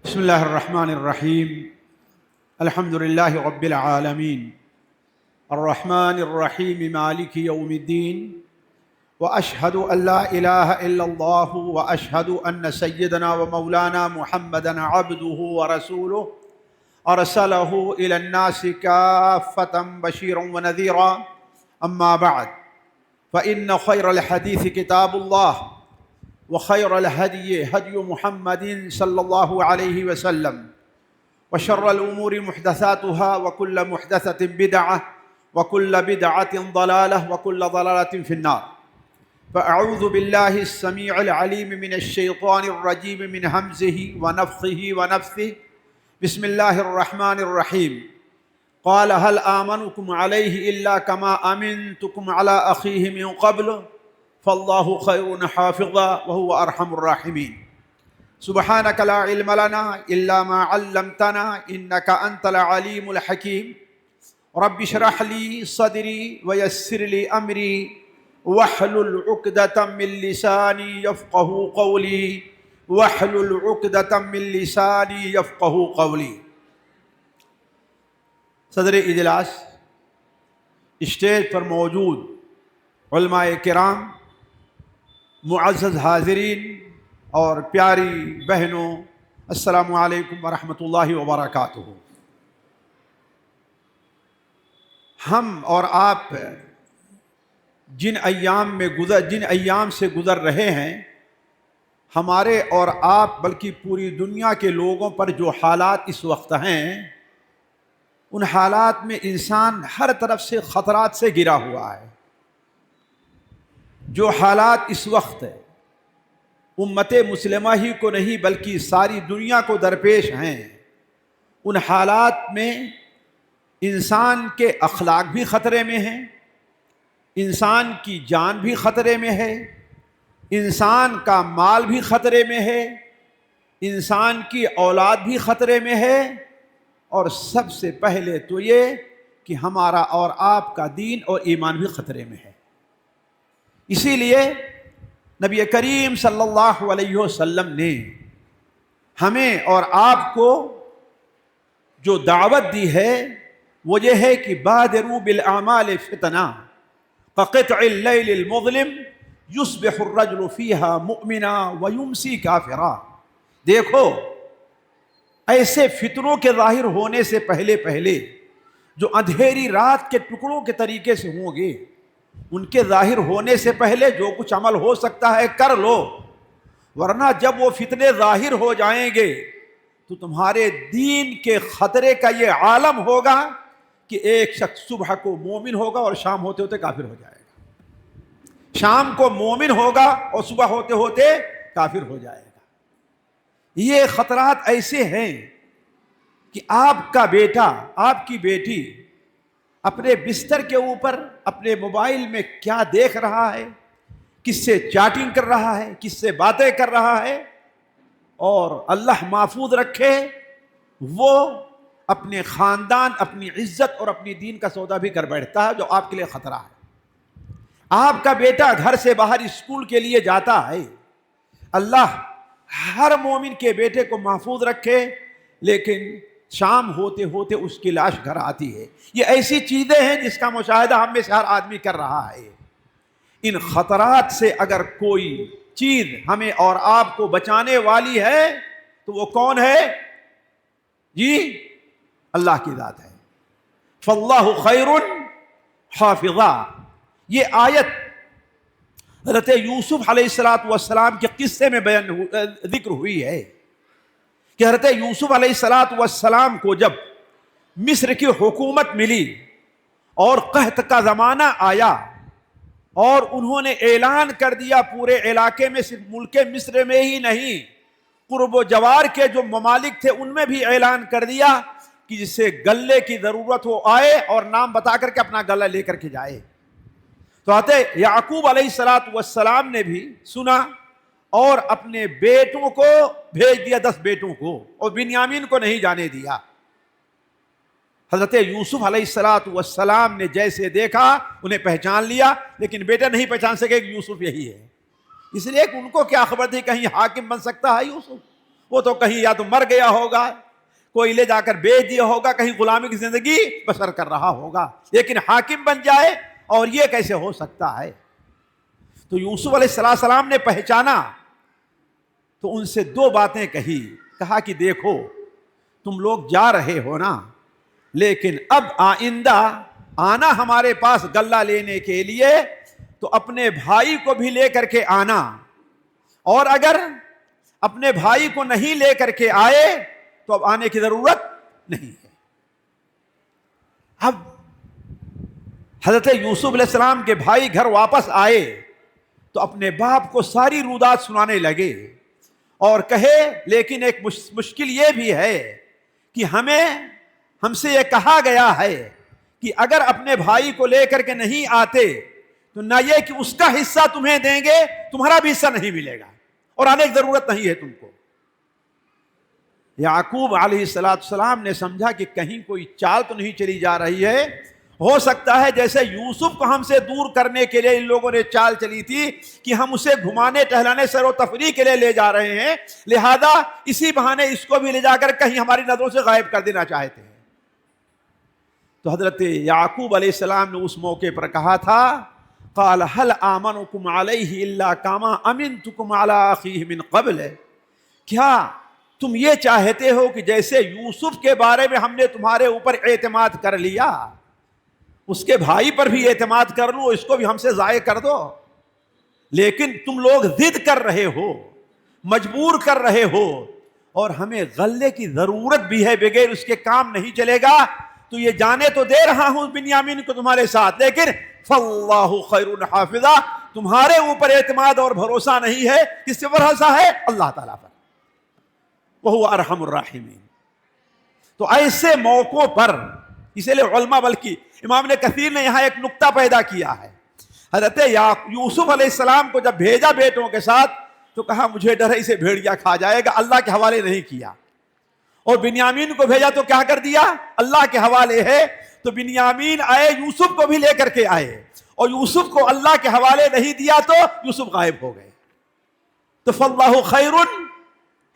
بسم الله الرحمن الرحيم. الحمد لله رب العالمين الرحمن الرحيم مالك يوم الدين، وأشهد أن لا إله إلا الله، وأشهد أن سيدنا ومولانا محمدا عبده ورسوله أرسله إلى الناس كافة بشيرا ونذيرا. أما بعد، فإن خير الحديث كتاب الله، وخير الهدي هدي محمد صلى الله عليه وسلم، وشر الأمور محدثاتها، وكل محدثة بدعة، وكل بدعة ضلالة، وكل ضلالة في النار. فأعوذ بالله السميع العليم من الشيطان الرجيم من همزه ونفخه ونفثه. بسم الله الرحمن الرحيم. قال هل آمنكم عليه إلا كما أمنتكم على أخيه من قبل فالله خير حافظا وهو أرحم الراحمين. سبحانك لا علم لنا إلا ما علمتنا إنك أنت العليم الحكيم. رب اشرح لي صدري ويسر لي أمري واحلل عقدة من لساني يفقه قولي واحلل عقدة من لساني يفقه قولي. صدر اجلاس، اسٹیج پر موجود علماء کرام، معزز حاضرین اور پیاری بہنوں، السلام علیکم ورحمۃ اللہ وبرکاتہ۔ ہم اور آپ جن ایام سے گزر رہے ہیں، ہمارے اور آپ بلکہ پوری دنیا کے لوگوں پر جو حالات اس وقت ہیں، ان حالات میں انسان ہر طرف سے خطرات سے گھرا ہوا ہے۔ جو حالات اس وقت امت مسلمہ ہی کو نہیں بلکہ ساری دنیا کو درپیش ہیں، ان حالات میں انسان کے اخلاق بھی خطرے میں ہیں، انسان کی جان بھی خطرے میں ہے، انسان کا مال بھی خطرے میں ہے، انسان کی اولاد بھی خطرے میں ہے، اور سب سے پہلے تو یہ کہ ہمارا اور آپ کا دین اور ایمان بھی خطرے میں ہے۔ اسی لیے نبی کریم صلی اللہ علیہ وسلم نے ہمیں اور آپ کو جو دعوت دی ہے وہ یہ ہے کہ بادروا بالاعمال فتنہ كقطع اللیل المظلم یصبح الرجل فیہا مؤمنا ویمسی کافرا۔ دیکھو، ایسے فتنوں کے ظاہر ہونے سے پہلے جو اندھیری رات کے ٹکڑوں کے طریقے سے ہوں گے، ان کے ظاہر ہونے سے پہلے جو کچھ عمل ہو سکتا ہے کر لو، ورنہ جب وہ فتنے ظاہر ہو جائیں گے تو تمہارے دین کے خطرے کا یہ عالم ہوگا کہ ایک شخص صبح کو مومن ہوگا اور شام ہوتے ہوتے کافر ہو جائے گا، شام کو مومن ہوگا اور صبح ہوتے ہوتے کافر ہو جائے گا۔ یہ خطرات ایسے ہیں کہ آپ کا بیٹا، آپ کی بیٹی اپنے بستر کے اوپر اپنے موبائل میں کیا دیکھ رہا ہے، کس سے چیٹنگ کر رہا ہے، کس سے باتیں کر رہا ہے، اور اللہ محفوظ رکھے وہ اپنے خاندان، اپنی عزت اور اپنی دین کا سودا بھی کر بیٹھتا ہے، جو آپ کے لیے خطرہ ہے۔ آپ کا بیٹا گھر سے باہر اسکول کے لیے جاتا ہے، اللہ ہر مومن کے بیٹے کو محفوظ رکھے، لیکن شام ہوتے ہوتے اس کی لاش گھر آتی ہے۔ یہ ایسی چیزیں ہیں جس کا مشاہدہ ہم میں سے ہر آدمی کر رہا ہے۔ ان خطرات سے اگر کوئی چیز ہمیں اور آپ کو بچانے والی ہے تو وہ کون ہے؟ جی، اللہ کی ذات ہے۔ فاللہ خیر حافظا۔ یہ آیت حضرت یوسف علیہ السلام کے قصے میں ذکر ہوئی ہے کہ حضرت یوسف علیہ السلام کو جب مصر کی حکومت ملی اور قحط کا زمانہ آیا اور انہوں نے اعلان کر دیا پورے علاقے میں، صرف ملک مصر میں ہی نہیں، قرب و جوار کے جو ممالک تھے ان میں بھی اعلان کر دیا کہ جسے غلے کی ضرورت ہو آئے اور نام بتا کر کے اپنا غلہ لے کر کے جائے۔ تو حضرت یعقوب علیہ السلام نے بھی سنا اور اپنے بیٹوں کو بھیج دیا، 10 بیٹوں کو، اور بنیامین کو نہیں جانے دیا۔ حضرت یوسف علیہ السلام نے جیسے دیکھا انہیں پہچان لیا، لیکن بیٹا نہیں پہچان سکے کہ یوسف یہی ہے، اس لیے کہ ان کو کیا خبر تھی کہیں حاکم بن سکتا ہے یوسف، وہ تو کہیں یا تو مر گیا ہوگا, کوئی لے جا کر بیچ دیا ہوگا, کہیں غلامی کی زندگی بسر کر رہا ہوگا, لیکن حاکم بن جائے, اور یہ کیسے ہو سکتا ہے؟ تو یوسف علیہ السلام نے پہچانا تو ان سے دو باتیں کہی. کہا کہ دیکھو تم لوگ جا رہے ہو نا, لیکن اب آئندہ آنا ہمارے پاس غلہ لینے کے لیے تو اپنے بھائی کو بھی لے کر کے آنا, اور اگر اپنے بھائی کو نہیں لے کر کے آئے تو اب آنے کی ضرورت نہیں ہے. اب حضرت یوسف علیہ السلام کے بھائی گھر واپس آئے تو اپنے باپ کو ساری رودات سنانے لگے اور کہے لیکن ایک مشکل یہ بھی ہے کہ ہم سے یہ کہا گیا ہے کہ اگر اپنے بھائی کو لے کر کے نہیں آتے تو نہ یہ کہ اس کا حصہ تمہیں دیں گے, تمہارا بھی حصہ نہیں ملے گا, اور آنے کی ضرورت نہیں ہے تم کو. یعقوب علیہ السلام نے سمجھا کہ کہیں کوئی چال تو نہیں چلی جا رہی ہے, ہو سکتا ہے جیسے یوسف کو ہم سے دور کرنے کے لیے ان لوگوں نے چال چلی تھی کہ ہم اسے گھمانے ٹہلانے سیر و تفریح کے لیے لے جا رہے ہیں, لہذا اسی بہانے اس کو بھی لے جا کر کہیں ہماری نظروں سے غائب کر دینا چاہتے ہیں. تو حضرت یعقوب علیہ السلام نے اس موقع پر کہا تھا قال هل آمنكم علیہ الا کما امنتكم علی اخیہ من قبل, کیا تم یہ چاہتے ہو کہ جیسے یوسف کے بارے میں ہم نے تمہارے اوپر اعتماد کر لیا, اس کے بھائی پر بھی اعتماد کر لو, اس کو بھی ہم سے ضائع کر دو, لیکن تم لوگ ضد کر رہے ہو, مجبور کر رہے ہو, اور ہمیں غلے کی ضرورت بھی ہے, بغیر اس کے کام نہیں چلے گا. تو یہ جانے تو دے رہا ہوں بنیامین کو تمہارے ساتھ, لیکن فاللہ خیر حافظہ, تمہارے اوپر اعتماد اور بھروسہ نہیں ہے, کس سے بھروسہ ہے؟ اللہ تعالیٰ پر, وہو ارحم الراحمین. تو ایسے موقعوں پر اسی لیے علماء, بلکہ امام نے کثیر نے یہاں ایک نقطہ پیدا کیا ہے. حضرت یوسف علیہ السلام کو جب بھیجا بیٹوں کے ساتھ تو کہا مجھے ڈر ہے اسے بھیڑیا کھا جائے گا, اللہ کے حوالے نہیں کیا. اور بنیامین کو بھیجا تو کیا کر دیا؟ اللہ کے حوالے ہے. تو بنیامین آئے, یوسف کو بھی لے کر کے آئے, اور یوسف کو اللہ کے حوالے نہیں دیا تو یوسف غائب ہو گئے. تو فاللہ خیر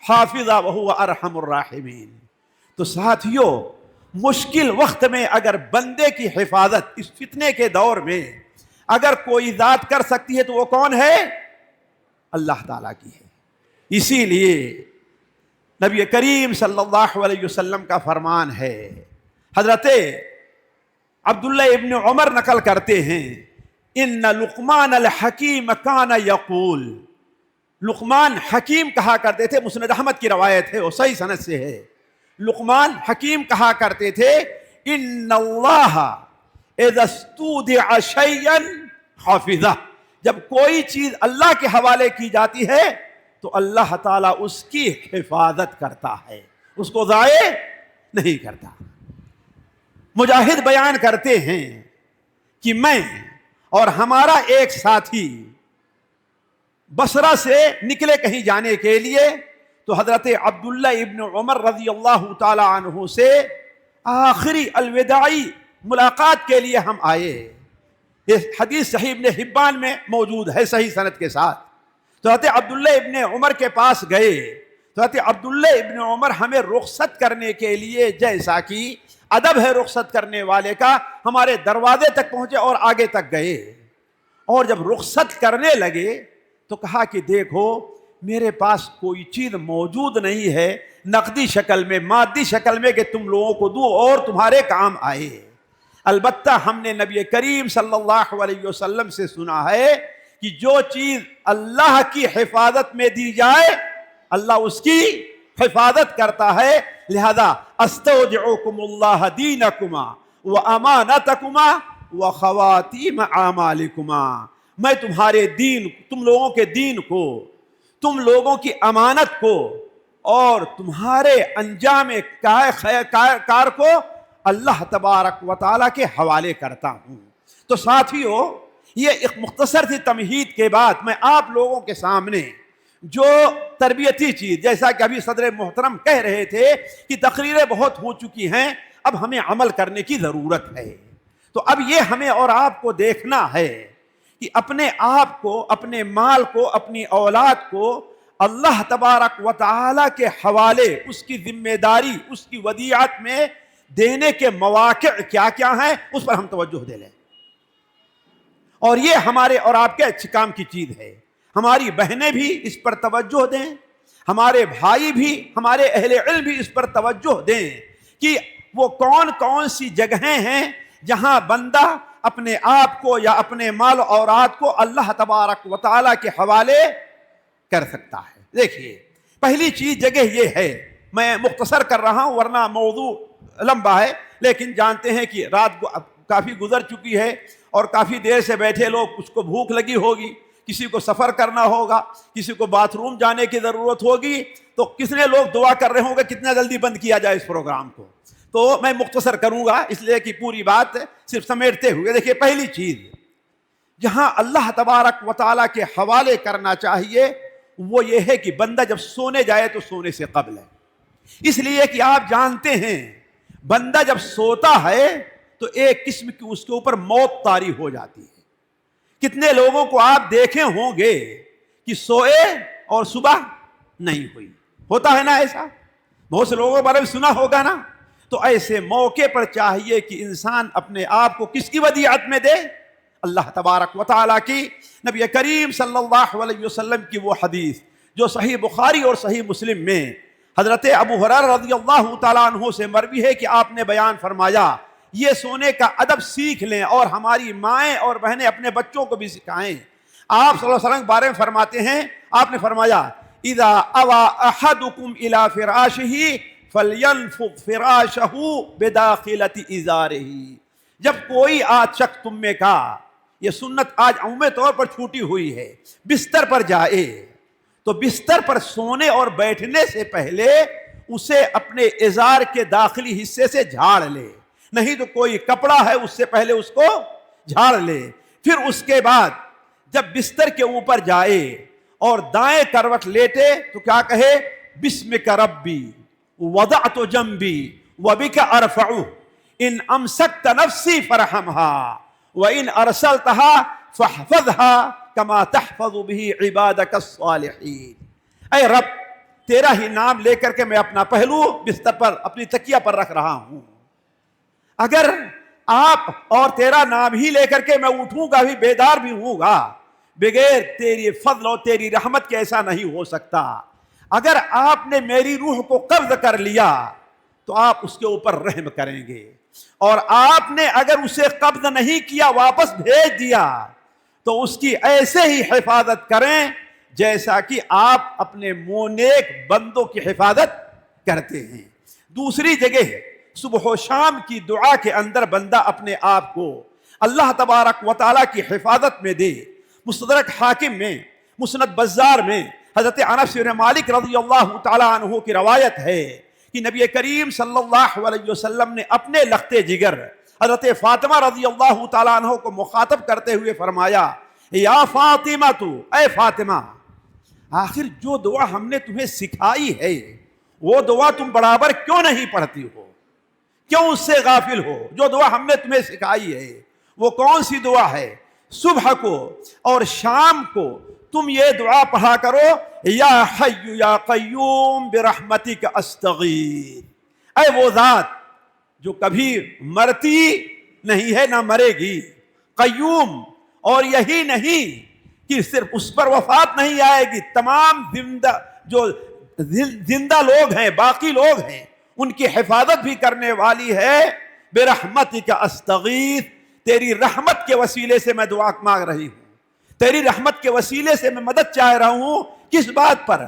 حافظہ وہو ارحم الراحمین. تو ساتھیو, مشکل وقت میں اگر بندے کی حفاظت اس فتنے کے دور میں اگر کوئی ذات کر سکتی ہے تو وہ کون ہے؟ اللہ تعالیٰ کی ہے. اسی لیے نبی کریم صلی اللہ علیہ وسلم کا فرمان ہے, حضرت عبداللہ ابن عمر نقل کرتے ہیں, ان لقمان الحکیم کان یقول, لقمان حکیم کہا کرتے تھے, مسند احمد کی روایت ہے اور صحیح سند سے ہے. لقمان حکیم کہا کرتے تھے ان اللہ اذا استودع شیئا حافظہ, جب کوئی چیز اللہ کے حوالے کی جاتی ہے تو اللہ تعالیٰ اس کی حفاظت کرتا ہے, اس کو ضائع نہیں کرتا. مجاہد بیان کرتے ہیں کہ میں اور ہمارا ایک ساتھی بصرہ سے نکلے کہیں جانے کے لیے, تو حضرت عبداللہ ابن عمر رضی اللہ تعالی عنہ سے آخری الوداعی ملاقات کے لیے ہم آئے. یہ حدیث صحیح ابن حبان میں موجود ہے صحیح سند کے ساتھ. تو حضرت عبداللہ ابن عمر کے پاس گئے تو حضرت عبداللہ ابن عمر ہمیں رخصت کرنے کے لیے, جیسا کہ ادب ہے رخصت کرنے والے کا, ہمارے دروازے تک پہنچے اور آگے تک گئے, اور جب رخصت کرنے لگے تو کہا کہ دیکھو میرے پاس کوئی چیز موجود نہیں ہے نقدی شکل میں, مادی شکل میں کہ تم لوگوں کو دوں اور تمہارے کام آئے. البتہ ہم نے نبی کریم صلی اللہ علیہ وسلم سے سنا ہے کہ جو چیز اللہ کی حفاظت میں دی جائے اللہ اس کی حفاظت کرتا ہے. لہذا استودعکم اللہ دینکما وامانتکما وخواتیم اعمالکما, میں تمہارے دین, تم لوگوں کے دین کو, تم لوگوں کی امانت کو اور تمہارے انجام کار کو اللہ تبارک و تعالیٰ کے حوالے کرتا ہوں. تو ساتھیو, یہ ایک مختصر سی تمہید کے بعد میں آپ لوگوں کے سامنے جو تربیتی چیز, جیسا کہ ابھی صدر محترم کہہ رہے تھے کہ تقریریں بہت ہو چکی ہیں, اب ہمیں عمل کرنے کی ضرورت ہے. تو اب یہ ہمیں اور آپ کو دیکھنا ہے کہ اپنے آپ کو, اپنے مال کو, اپنی اولاد کو اللہ تبارک و تعالی کے حوالے اس کی ذمہ داری، اس کی ودیعت میں دینے کے مواقع کیا کیا ہیں اس پر ہم توجہ دے لیں. اور یہ ہمارے اور آپ کے اچھے کام کی چیز ہے. ہماری بہنیں بھی اس پر توجہ دیں، ہمارے بھائی بھی، ہمارے اہل علم بھی اس پر توجہ دیں کہ وہ کون کون سی جگہیں ہیں جہاں بندہ اپنے آپ کو یا اپنے مال و اولاد کو اللہ تبارک و تعالیٰ کے حوالے کر سکتا ہے. دیکھیے، پہلی چیز جگہ یہ ہے، میں مختصر کر رہا ہوں ورنہ موضوع لمبا ہے، لیکن جانتے ہیں کہ رات کافی گزر چکی ہے اور کافی دیر سے بیٹھے لوگ، کچھ کو بھوک لگی ہوگی، کسی کو سفر کرنا ہوگا، کسی کو باتھ روم جانے کی ضرورت ہوگی، تو کتنے لوگ دعا کر رہے ہوں گے کتنا جلدی بند کیا جائے اس پروگرام کو. تو میں مختصر کروں گا اس لیے کہ پوری بات صرف سمیٹتے ہوئے. دیکھیے، پہلی چیز جہاں اللہ تبارک و تعالیٰ کے حوالے کرنا چاہیے وہ یہ ہے کہ بندہ جب سونے جائے تو سونے سے قبل ہے. اس لیے کہ آپ جانتے ہیں بندہ جب سوتا ہے تو ایک قسم کی اس کے اوپر موت طاری ہو جاتی ہے. کتنے لوگوں کو آپ دیکھے ہوں گے کہ سوئے اور صبح نہیں ہوئی، ہوتا ہے نا ایسا؟ بہت سے لوگوں کے بارے میں سنا ہوگا نا. تو ایسے موقع پر چاہیے کہ انسان اپنے آپ کو کس کی ودیعت میں دے؟ اللہ تبارک و تعالیٰ کی. نبی کریم صلی اللہ علیہ وسلم کی وہ حدیث جو صحیح بخاری اور صحیح مسلم میں حضرت ابو ہریرہ رضی اللہ تعالیٰ عنہ سے مروی ہے کہ آپ نے بیان فرمایا، یہ سونے کا ادب سیکھ لیں اور ہماری مائیں اور بہنیں اپنے بچوں کو بھی سکھائیں. آپ صلی اللہ علیہ وسلم کے بارے میں فرماتے ہیں، آپ نے فرمایا اذا اوى احدكم الى فراشه فلينفض فراشه بداخلة ازاره. جب کوئی شخص تم میں کا، یہ سنت آج عمومی طور پر چھوٹی ہوئی ہے، بستر پر جائے تو بستر پر سونے اور بیٹھنے سے پہلے اسے اپنے ازار کے داخلی حصے سے جھاڑ لے، نہیں تو کوئی کپڑا ہے اس سے پہلے اس کو جھاڑ لے. پھر اس کے بعد جب بستر کے اوپر جائے اور دائیں کروٹ لیٹے تو کیا کہے؟ بسمک ربی وضعت جنبی وبک ارفع ان امسکت نفسی فرحمها وان ارسلتها فاحفظها كما تحفظ به عبادك الصالحین. اے رب، تیرا ہی نام لے کر کے میں اپنا پہلو بستر پر اپنی تکیہ پر رکھ رہا ہوں. اگر آپ اور تیرا نام ہی لے کر کے میں اٹھوں گا بھی، بیدار بھی ہوں گا، بغیر تیری فضل اور تیری رحمت کے ایسا نہیں ہو سکتا. اگر آپ نے میری روح کو قبض کر لیا تو آپ اس کے اوپر رحم کریں گے، اور آپ نے اگر اسے قبض نہیں کیا، واپس بھیج دیا، تو اس کی ایسے ہی حفاظت کریں جیسا کہ آپ اپنے نیک بندوں کی حفاظت کرتے ہیں. دوسری جگہ صبح و شام کی دعا کے اندر بندہ اپنے آپ کو اللہ تبارک و تعالیٰ کی حفاظت میں دے. مستدرک حاکم میں، مسند بزار میں حضرت انس بن مالک رضی اللہ تعالیٰ عنہ کی روایت ہے کہ نبی کریم صلی اللہ علیہ وسلم نے اپنے لخت جگر حضرت فاطمہ رضی اللہ تعالیٰ عنہ کو مخاطب کرتے ہوئے فرمایا، یا فاطمہ تو، اے فاطمہ، آخر جو دعا ہم نے تمہیں سکھائی ہے وہ دعا تم برابر کیوں نہیں پڑھتی ہو؟ کیوں اس سے غافل ہو؟ جو دعا ہم نے تمہیں سکھائی ہے وہ کون سی دعا ہے؟ صبح کو اور شام کو تم یہ دعا پڑھا کرو، یا حی یا قیوم برحمتک استغیث. اے وہ ذات جو کبھی مرتی نہیں ہے نہ مرے گی، قیوم، اور یہی نہیں کہ صرف اس پر وفات نہیں آئے گی، تمام زندہ لوگ ہیں، باقی لوگ ہیں، ان کی حفاظت بھی کرنے والی ہے. برحمتک استغیث، تیری رحمت کے وسیلے سے میں دعا مانگ رہی ہوں، تیری رحمت کے وسیلے سے میں مدد چاہ رہا ہوں. کس بات پر؟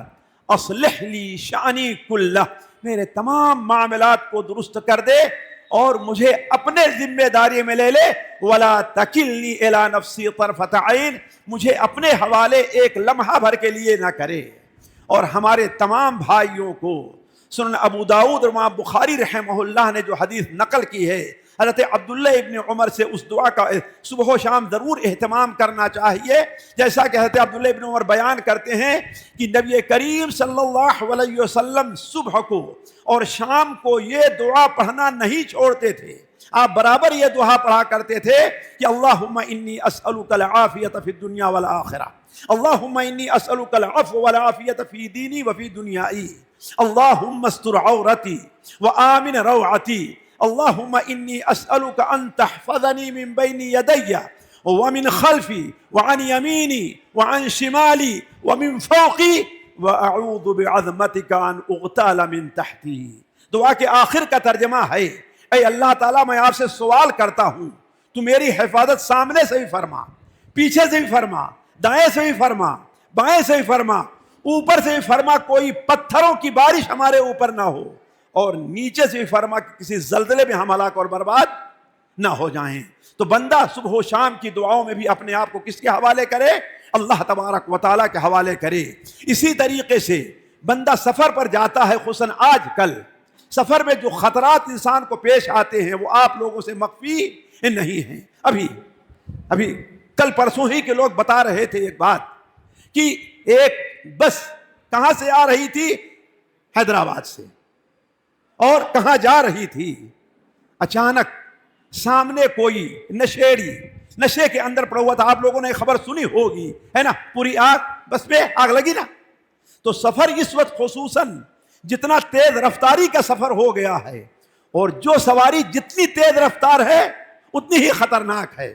اصلح لی شانی کلہ، میرے تمام معاملات کو درست کر دے اور مجھے اپنے ذمہ داری میں لے لے. ولا تکلنی الی نفسی طرفۃ عین، مجھے اپنے حوالے ایک لمحہ بھر کے لیے نہ کرے. اور ہمارے تمام بھائیوں کو سنن ابو داؤد اور امام بخاری رحمہ اللہ نے جو حدیث نقل کی ہے حضرت عبداللہ ابن عمر سے، اس دعا کا صبح و شام ضرور اہتمام کرنا چاہیے. جیسا کہ حضرت عبداللہ ابن عمر بیان کرتے ہیں کہ نبی کریم صلی اللہ علیہ وسلم صبح کو اور شام کو یہ دعا پڑھنا نہیں چھوڑتے تھے، آپ برابر یہ دعا پڑھا کرتے تھے کہ اللہم انی اسألک العافیۃ فی الدنیا والآخرہ، اللہم انی اسألک العفو والعافیۃ فی دینی وفی دنیائی، اللہم استر عورتی وآمن روعتی، اللہم انی اسألک ان تحفظنی من بین یدی ومن خلفی وعن یمینی وعن شمالی ومن فوقی وَأَعُوذُ بِعَظْمَتِكَ أَنْ أُغْتَالَ مِنْ تَحْتِي۔ دعا کے آخر کا ترجمہ ہے، اے اللہ تعالیٰ میں آپ سے سوال کرتا ہوں، تو میری حفاظت سامنے سے بھی فرما، پیچھے سے بھی فرما، دائیں سے بھی فرما، بائیں سے بھی فرما، اوپر سے بھی فرما، کوئی پتھروں کی بارش ہمارے اوپر نہ ہو، اور نیچے سے بھی فرما کہ کسی زلزلے میں ہم ہلاک اور برباد نہ ہو جائیں۔ تو بندہ صبح و شام کی دعاؤں میں بھی اپنے آپ کو کس کے حوالے کرے؟ اللہ تبارک و تعالیٰ کے حوالے کرے۔ اسی طریقے سے بندہ سفر پر جاتا ہے، خصوصاً آج کل سفر میں جو خطرات انسان کو پیش آتے ہیں وہ آپ لوگوں سے مخفی نہیں ہیں۔ ابھی کل پرسوں ہی کے لوگ بتا رہے تھے ایک بات کہ ایک بس کہاں سے آ رہی تھی؟ حیدرآباد سے، اور کہاں جا رہی تھی؟ اچانک سامنے کوئی نشیڑی نشے کے اندر پڑا ہوا تھا۔ آپ لوگوں نے خبر سنی ہوگی، ہے نا، پوری آگ، بس پہ آگ لگی نا۔ تو سفر اس وقت خصوصاً جتنا تیز رفتاری کا سفر ہو گیا ہے، اور جو سواری جتنی تیز رفتار ہے اتنی ہی خطرناک ہے۔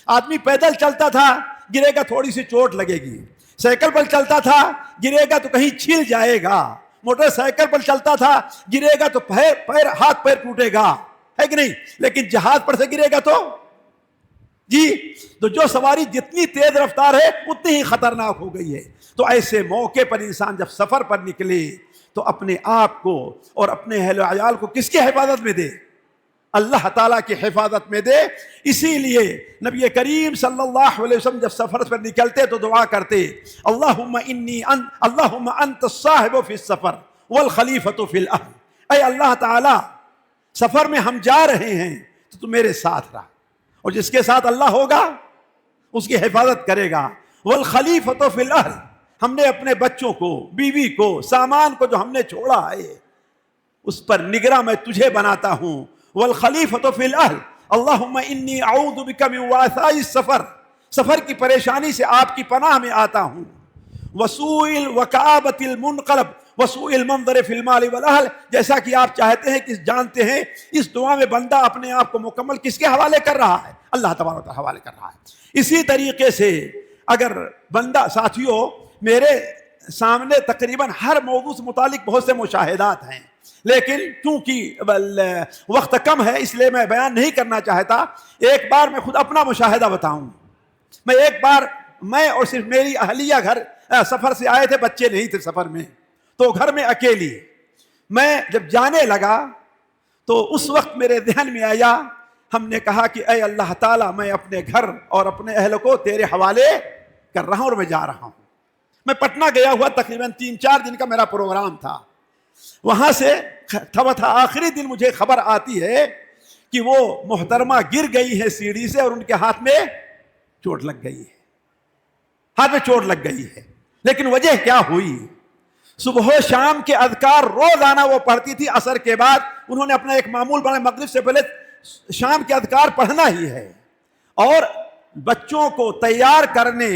آدمی پیدل چلتا تھا، گرے گا تھوڑی سی چوٹ لگے گی، سائیکل پر چلتا تھا گرے گا تو کہیں چھل جائے گا، موٹر سائیکل پر چلتا تھا گرے گا تو ہاتھ پیر ٹوٹے گا، ہے کہ نہیں؟ لیکن جہاز پر سے گرے گا تو جو سواری جتنی تیز رفتار ہے اتنی ہی خطرناک ہو گئی ہے۔ تو ایسے موقع پر انسان جب سفر پر نکلے تو اپنے آپ کو اور اپنے اہل و عیال کو کس کی حفاظت میں دے؟ اللہ تعالیٰ کی حفاظت میں دے۔ اسی لیے نبی کریم صلی اللہ علیہ وسلم جب سفر پر نکلتے تو دعا کرتے، اللہم انت الصاحب فی السفر والخلیفۃ فی الاہل، اے اللہ تعالیٰ سفر میں ہم جا رہے ہیں تو تم میرے ساتھ رہا، اور جس کے ساتھ اللہ ہوگا اس کی حفاظت کرے گا۔ والخلیفۃ فی الاہل، ہم نے اپنے بچوں کو، بیوی کو، سامان کو جو ہم نے چھوڑا ہے اس پر نگراں میں تجھے بناتا ہوں۔ والخلیفۃ فی الاہل، اللہم انی اعوذ بک من وعثاء السفر، سفر کی پریشانی سے آپ کی پناہ میں آتا ہوں۔ وسوء وکآبۃ المنقلب وسوء المنظر فی المال والاہل، جیسا کہ آپ چاہتے ہیں کہ جانتے ہیں اس دعا میں بندہ اپنے آپ کو مکمل کس کے حوالے کر رہا ہے؟ اللہ تبارک و تعالیٰ حوالے کر رہا ہے۔ اسی طریقے سے اگر بندہ، ساتھیوں میرے سامنے تقریباً ہر موضوع سے متعلق بہت سے مشاہدات ہیں، لیکن چونکہ وقت کم ہے اس لیے میں بیان نہیں کرنا چاہتا۔ ایک بار میں خود اپنا مشاہدہ بتاؤں۔ میں اور صرف میری اہلیہ گھر سفر سے آئے تھے، بچے نہیں تھے سفر میں، تو گھر میں اکیلی۔ میں جب جانے لگا تو اس وقت میرے ذہن میں آیا، ہم نے کہا کہ اے اللہ تعالیٰ میں اپنے گھر اور اپنے اہل کو تیرے حوالے کر رہا ہوں اور میں جا رہا ہوں۔ میں پٹنہ گیا ہوا، تقریباً 3-4 دن کا میرا پروگرام تھا۔ وہاں سے تھا آخری دن مجھے خبر آتی ہے کہ وہ محترمہ گر گئی ہے سیڑھی سے اور ان کے ہاتھ میں چوٹ لگ گئی ہے، ہاتھ میں چوٹ لگ گئی ہے۔ لیکن وجہ کیا ہوئی؟ صبح و شام کے اذکار روزانہ وہ پڑھتی تھی، عصر کے بعد انہوں نے اپنا ایک معمول بنایا، مغرب سے پہلے شام کے اذکار پڑھنا ہی ہے، اور بچوں کو تیار کرنے،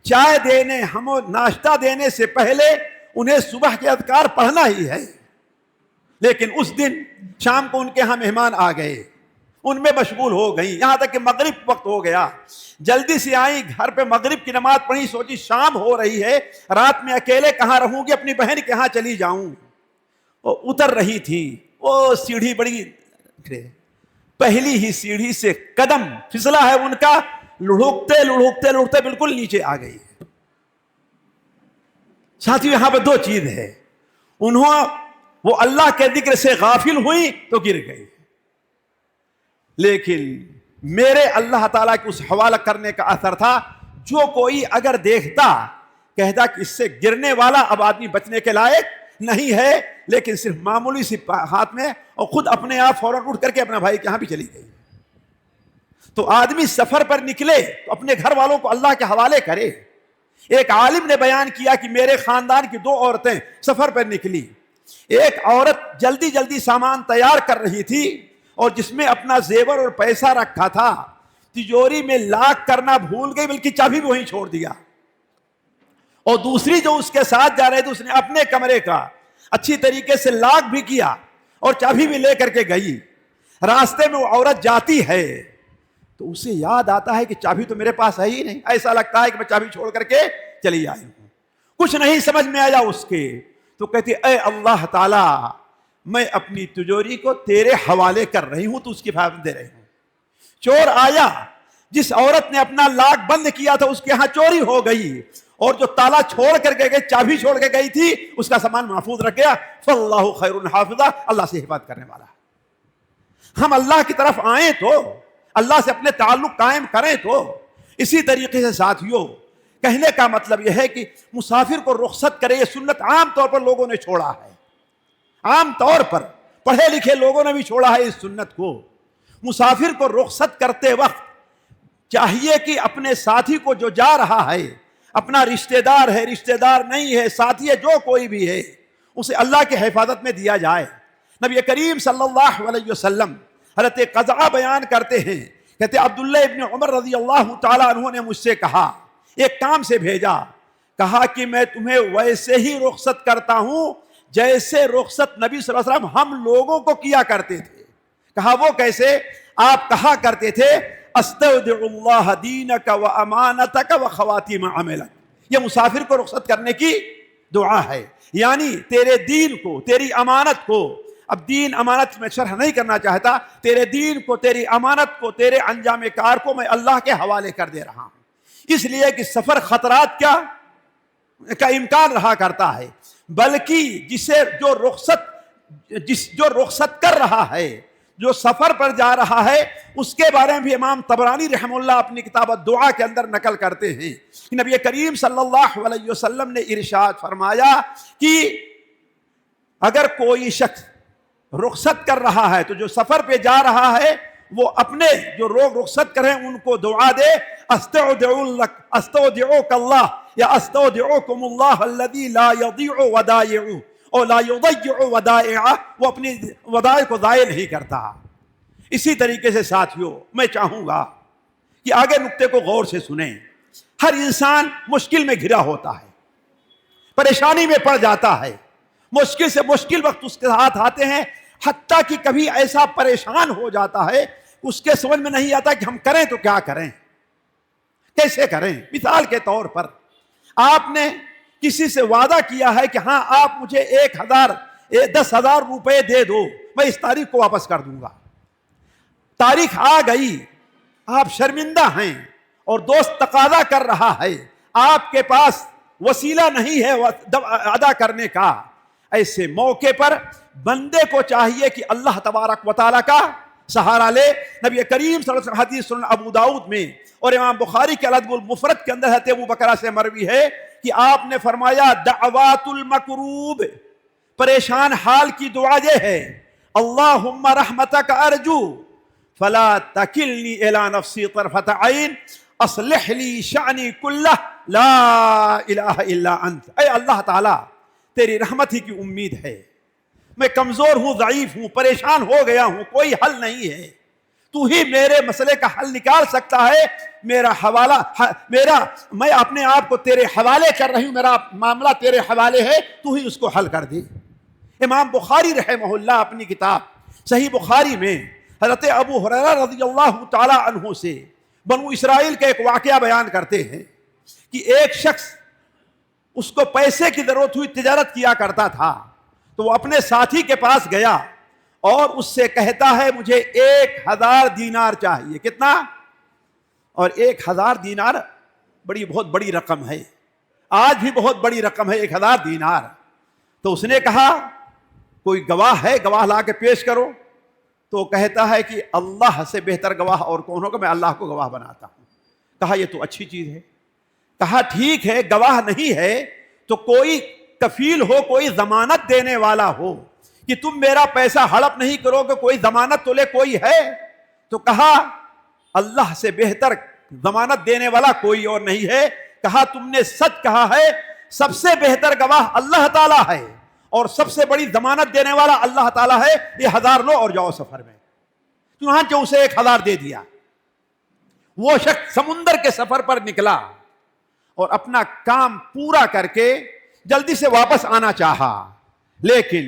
چائے دینے، ہم ناشتہ دینے سے پہلے انہیں صبح کے اذکار پڑھنا ہی ہے۔ لیکن اس دن شام کو ان کے ہاں مہمان آ گئے، ان میں مشغول ہو گئیں، یہاں تک کہ مغرب وقت ہو گیا۔ جلدی سے آئیں، گھر پہ مغرب کی نماز پڑھی، سوچی شام ہو رہی ہے، رات میں اکیلے کہاں رہوں گی، اپنی بہن کے ہاں چلی جاؤں۔ وہ اتر رہی تھی، وہ سیڑھی بڑی، پہلی ہی سیڑھی سے قدم پھسلا ہے ان کا، لڑھکتے لڑھکتے لڑھکتے بالکل نیچے آ گئی۔ ساتھی یہاں پہ 2 چیز ہے، وہ اللہ کے ذکر سے غافل ہوئی تو گر گئی، لیکن میرے اللہ تعالیٰ کے اس حوالہ کرنے کا اثر تھا۔ جو کوئی اگر دیکھتا کہتا کہ اس سے گرنے والا اب آدمی بچنے کے لائق نہیں ہے، لیکن صرف معمولی سی ہاتھ میں، اور خود اپنے آپ فوراً اٹھ کر کے اپنے بھائی کے یہاں بھی چلی گئی۔ تو آدمی سفر پر نکلے تو اپنے گھر والوں کو اللہ کے حوالے کرے۔ ایک عالم نے بیان کیا کہ میرے خاندان کی 2 عورتیں سفر پر نکلی، ایک عورت جلدی جلدی سامان تیار کر رہی تھی اور جس میں اپنا زیور اور پیسہ رکھا تھا، تجوری میں لاک کرنا بھول گئی، بلکہ چابی بھی وہیں چھوڑ دیا۔ اور دوسری جو اس کے ساتھ جا رہے تھے اس نے اپنے کمرے کا اچھی طریقے سے لاک بھی کیا اور چابی بھی لے کر کے گئی. راستے میں وہ عورت جاتی ہے تو اسے یاد آتا ہے کہ چابی تو میرے پاس ہے ہی نہیں. ایسا لگتا ہے کہ میں چابی چھوڑ کر کے چلی آئی ہوں. کچھ نہیں سمجھ میں آیا اس کے, تو کہتی اے اللہ تعالی میں اپنی تجوری کو تیرے حوالے کر رہی ہوں, تو اس کی حفاظت دے رہی ہوں. چور آیا, جس عورت نے اپنا لاک بند کیا تھا اس کے ہاں چوری ہو گئی, اور جو تالا چھوڑ کر کے گئی, چابی چھوڑ کے گئی تھی, اس کا سامان محفوظ رکھ گیا. فاللہ خیر حافظہ, اللہ سے حفاظت کرنے والا. ہم اللہ کی طرف آئیں تو اللہ سے اپنے تعلق قائم کریں. تو اسی طریقے سے ساتھیوں, کہنے کا مطلب یہ ہے کہ مسافر کو رخصت کرے, یہ سنت عام طور پر لوگوں نے چھوڑا ہے. عام طور پر پڑھے لکھے لوگوں نے بھی چھوڑا ہے اس سنت کو. مسافر کو رخصت کرتے وقت چاہیے کہ اپنے ساتھی کو جو جا رہا ہے, اپنا رشتہ دار ہے, رشتہ دار نہیں ہے, ساتھی ہے, جو کوئی بھی ہے, اسے اللہ کی حفاظت میں دیا جائے. نبی کریم صلی اللہ علیہ وسلم حضرت قضاء بیان کرتے ہیں, کہتے عبداللہ ابن عمر رضی اللہ تعالیٰ عنہ نے مجھ سے کہا, ایک کام سے بھیجا, کہا کہ میں تمہیں ویسے ہی رخصت کرتا ہوں جیسے رخصت نبی صلی اللہ علیہ وسلم ہم لوگوں کو کیا کرتے تھے. کہا وہ کیسے؟ آپ کہا کرتے تھے استودع اللہ دینک و امانتک و خواتیم عملک. یہ مسافر کو رخصت کرنے کی دعا ہے, یعنی تیرے دین کو, تیری امانت کو, اب دین امانت میں شرح نہیں کرنا چاہتا, تیرے دین کو, تیری امانت کو, تیرے انجام کار کو میں اللہ کے حوالے کر دے رہا ہوں. اس لیے کہ سفر خطرات کا امکان رہا کرتا ہے, بلکہ جو رخصت کر رہا ہے, جو سفر پر جا رہا ہے, اس کے بارے میں بھی امام طبرانی رحم اللہ اپنی کتاب الدعاء کے اندر نقل کرتے ہیں کہ نبی کریم صلی اللہ علیہ وسلم نے ارشاد فرمایا کہ اگر کوئی شخص رخصت کر رہا ہے تو جو سفر پہ جا رہا ہے وہ اپنے جو لوگ رخصت کریں ان کو دعا دے, استودعوک اللہ یا استودعوکم اللہ الذی لا یضیع ودائعہ اور لا یضیع ودائعہ, وہ اپنی ودائع کو ضائع نہیں کرتا. اسی طریقے سے ساتھیوں, میں چاہوں گا کہ آگے نقطے کو غور سے سنیں. ہر انسان مشکل میں گھرا ہوتا ہے, پریشانی میں پڑ جاتا ہے, مشکل سے مشکل وقت اس کے ساتھ آتے ہیں, حتیٰ کہ کبھی ایسا پریشان ہو جاتا ہے اس کے سمجھ میں نہیں آتا کہ ہم کریں تو کیا کریں, کیسے کریں. مثال کے طور پر آپ نے کسی سے وعدہ کیا ہے کہ ہاں آپ مجھے 10,000 روپے دے دو, میں اس تاریخ کو واپس کر دوں گا. تاریخ آ گئی, آپ شرمندہ ہیں اور دوست تقاضا کر رہا ہے, آپ کے پاس وسیلہ نہیں ہے ادا کرنے کا. ایسے موقع پر بندے کو چاہیے کہ اللہ تبارک و تعالیٰ کا سہارا لے. نبی کریم صلی اللہ علیہ وسلم حدیث سنن ابو داؤد میں اور امام بخاری کے الادب المفرد کے اندر حضرت ابو بکرہ سے مروی ہے کہ آپ نے فرمایا دعوات المکروب, پریشان حال کی دعا یہ ہے, اللہم رحمتک ارجو فلا تکلنی الی نفسی طرفۃ عین اصلح لی شأنی کلہ لا الہ الا انت. اے اللہ تعالی تیری رحمت ہی کی امید ہے, میں کمزور ہوں, ضعیف ہوں, پریشان ہو گیا ہوں, کوئی حل نہیں ہے, تو ہی میرے مسئلے کا حل نکال سکتا ہے. میں اپنے آپ کو تیرے حوالے کر رہی ہوں, میرا معاملہ تیرے حوالے ہے, تو ہی اس کو حل کر دے. امام بخاری رحمہ اللہ اپنی کتاب صحیح بخاری میں حضرت ابو ہریرہ رضی اللہ تعالی عنہ سے بنو اسرائیل کا ایک واقعہ بیان کرتے ہیں کہ ایک شخص, اس کو پیسے کی ضرورت ہوئی, تجارت کیا کرتا تھا, تو وہ اپنے ساتھی کے پاس گیا اور اس سے کہتا ہے مجھے 1,000 دینار چاہیے. کتنا؟ اور 1,000 دینار بہت بڑی رقم ہے, آج بھی بہت بڑی رقم ہے 1,000 دینار. تو اس نے کہا کوئی گواہ ہے, گواہ لا کے پیش کرو. تو کہتا ہے کہ اللہ سے بہتر گواہ اور کون ہوگا, میں اللہ کو گواہ بناتا ہوں. کہا یہ تو اچھی چیز ہے. کہا ٹھیک ہے, گواہ نہیں ہے تو کوئی کفیل ہو, کوئی ضمانت دینے والا ہو کہ تم میرا پیسہ ہڑپ نہیں کرو گے, کوئی ضمانت تو لے, کوئی ہے؟ تو کہا اللہ سے بہتر ضمانت دینے والا کوئی اور نہیں ہے. کہا تم نے سچ کہا ہے, سب سے بہتر گواہ اللہ تعالیٰ ہے اور سب سے بڑی ضمانت دینے والا اللہ تعالیٰ ہے. یہ 1,000 لو اور جاؤ سفر میں. چنانچہ اسے 1,000 دے دیا. وہ شخص سمندر کے سفر پر نکلا اور اپنا کام پورا کر کے جلدی سے واپس آنا چاہا، لیکن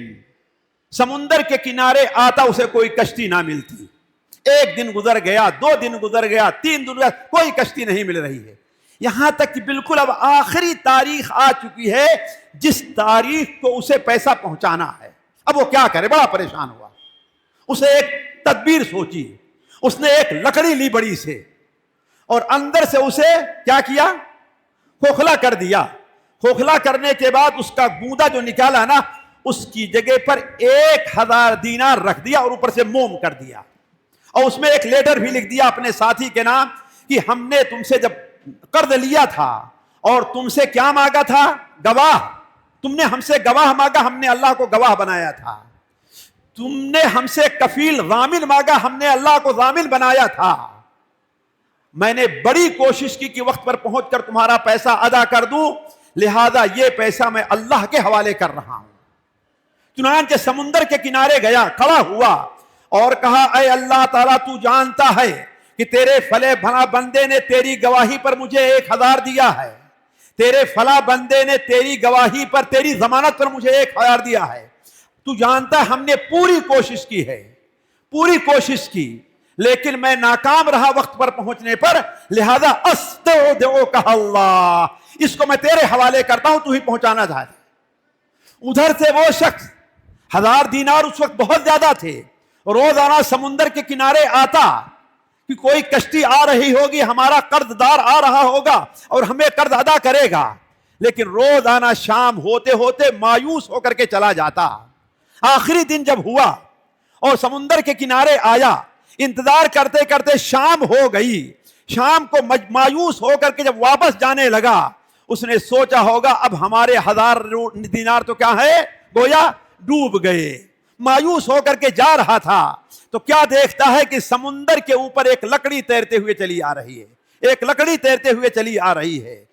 سمندر کے کنارے آتا اسے کوئی کشتی نہ ملتی۔ ایک دن گزر گیا، 2 دن گزر گیا، 3 دن گزر، کوئی کشتی نہیں مل رہی ہے، یہاں تک کہ بالکل اب آخری تاریخ آ چکی ہے جس تاریخ کو اسے پیسہ پہنچانا ہے۔ اب وہ کیا کرے، بڑا پریشان ہوا۔ اسے ایک تدبیر سوچی، اس نے ایک لکڑی لی بڑی سے اور اندر سے اسے کیا کیا، کھوکھلا کر دیا۔ کھوکھلا کرنے کے بعد اس کا گوندا جو نکالا نا، اس کی جگہ پر 1000 دینار رکھ دیا اور اوپر سے موم کر دیا، اور اس میں ایک لیٹر بھی لکھ دیا اپنے ساتھی کے نام کہ ہم نے تم سے جب قرض لیا تھا اور تم سے کیا مانگا تھا، گواہ، تم نے ہم سے گواہ مانگا، ہم نے اللہ کو گواہ بنایا تھا، تم نے ہم سے کفیل ضامن مانگا، ہم نے اللہ کو ضامن بنایا تھا، میں نے بڑی کوشش کی کہ وقت پر پہنچ کر تمہارا پیسہ ادا کر دوں، لہذا یہ پیسہ میں اللہ کے حوالے کر رہا ہوں۔ چنانچہ سمندر کے کنارے گیا، کھڑا ہوا اور کہا، اے اللہ تعالیٰ، تو جانتا ہے کہ تیرے فلاں بھلا بندے نے تیری گواہی پر مجھے 1000 دیا ہے، تیرے فلاں بندے نے تیری گواہی پر، تیری ضمانت پر مجھے 1000 دیا ہے، تو جانتا ہے ہم نے پوری کوشش کی ہے، پوری کوشش کی، لیکن میں ناکام رہا وقت پر پہنچنے پر، لہذا استودعک اللہ، اس کو میں تیرے حوالے کرتا ہوں، تو ہی پہنچانا چاہتا۔ ادھر سے وہ شخص، 1000 دینار اس وقت بہت زیادہ تھے، روزانہ سمندر کے کنارے آتا کہ کوئی کشتی آ رہی ہوگی، ہمارا قرض دار آ رہا ہوگا اور ہمیں قرض ادا کرے گا، لیکن روزانہ شام ہوتے ہوتے مایوس ہو کر کے چلا جاتا۔ آخری دن جب ہوا اور سمندر کے کنارے آیا، انتظار کرتے کرتے شام ہو گئی، شام کو مایوس ہو کر کے جب واپس جانے لگا، اس نے سوچا ہوگا اب ہمارے 1000 دینار تو کیا ہے، گویا ڈوب گئے۔ مایوس ہو کر کے جا رہا تھا تو کیا دیکھتا ہے کہ سمندر کے اوپر ایک لکڑی تیرتے ہوئے چلی آ رہی ہے، ایک لکڑی تیرتے ہوئے چلی آ رہی ہے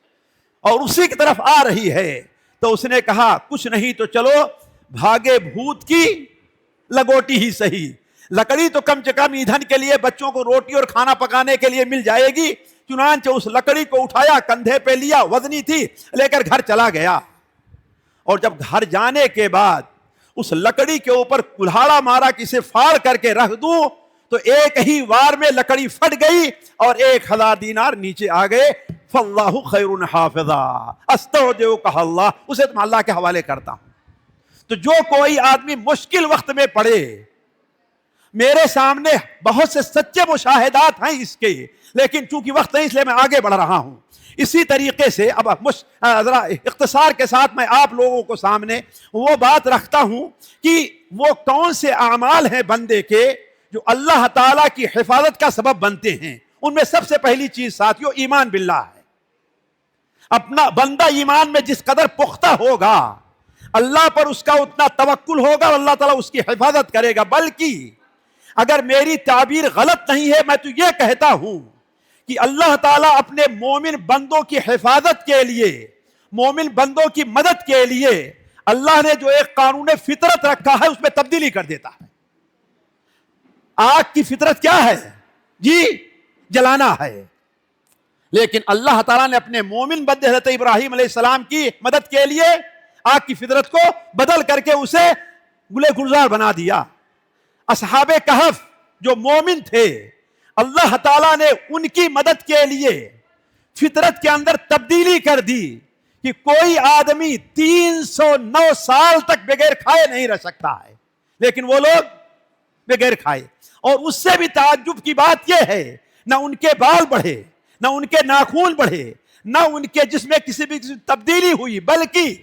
اور اسی کی طرف آ رہی ہے۔ تو اس نے کہا، کچھ نہیں تو چلو بھاگے بھوت کی لگوٹی ہی صحیح، لکڑی تو کم سے کم ایندھن کے لیے، بچوں کو روٹی اور کھانا پکانے کے لیے مل جائے گی۔ چنانچہ اس لکڑی کو اٹھایا، کندھے پہ لیا، وزنی تھی، لے کر گھر چلا گیا، اور جب گھر جانے کے بعد اس لکڑی کے اوپر کلہاڑا مارا کہ اسے پھاڑ کر کے رکھ دوں، تو ایک ہی وار میں لکڑی پھٹ گئی اور 1000 دینار نیچے آ گئے۔ فاللہ خیر حافظا استودعک اللہ، اسے تم اللہ کے حوالے کرتا ہوں۔ تو جو کوئی آدمی مشکل وقت میں پڑے، میرے سامنے بہت سے سچے مشاہدات ہیں اس کے، لیکن چونکہ وقت نہیں اس لیے میں آگے بڑھ رہا ہوں۔ اسی طریقے سے اب ذرا اختصار کے ساتھ میں آپ لوگوں کو سامنے وہ بات رکھتا ہوں کہ وہ کون سے اعمال ہیں بندے کے جو اللہ تعالیٰ کی حفاظت کا سبب بنتے ہیں۔ ان میں سب سے پہلی چیز ساتھیو ایمان باللہ ہے۔ اپنا بندہ ایمان میں جس قدر پختہ ہوگا، اللہ پر اس کا اتنا توکل ہوگا، اللہ تعالیٰ اس کی حفاظت کرے گا۔ بلکہ اگر میری تعبیر غلط نہیں ہے، میں تو یہ کہتا ہوں کہ اللہ تعالیٰ اپنے مومن بندوں کی حفاظت کے لیے، مومن بندوں کی مدد کے لیے، اللہ نے جو ایک قانون فطرت رکھا ہے اس میں تبدیلی کر دیتا ہے۔ آگ کی فطرت کیا ہے؟ جی، جلانا ہے، لیکن اللہ تعالیٰ نے اپنے مومن بندے حضرت ابراہیم علیہ السلام کی مدد کے لیے آگ کی فطرت کو بدل کر کے اسے گلے گلزار بنا دیا۔ اصحاب کہف جو مومن تھے، اللہ تعالیٰ نے ان کی مدد کے لیے فطرت کے اندر تبدیلی کر دی کہ کوئی آدمی 309 سال تک بغیر کھائے نہیں رہ سکتا ہے، لیکن وہ لوگ بغیر کھائے۔ اور اس سے بھی تعجب کی بات یہ ہے، نہ ان کے بال بڑھے، نہ ان کے ناخن بڑھے، نہ ان کے جسم میں کسی بھی تبدیلی ہوئی، بلکہ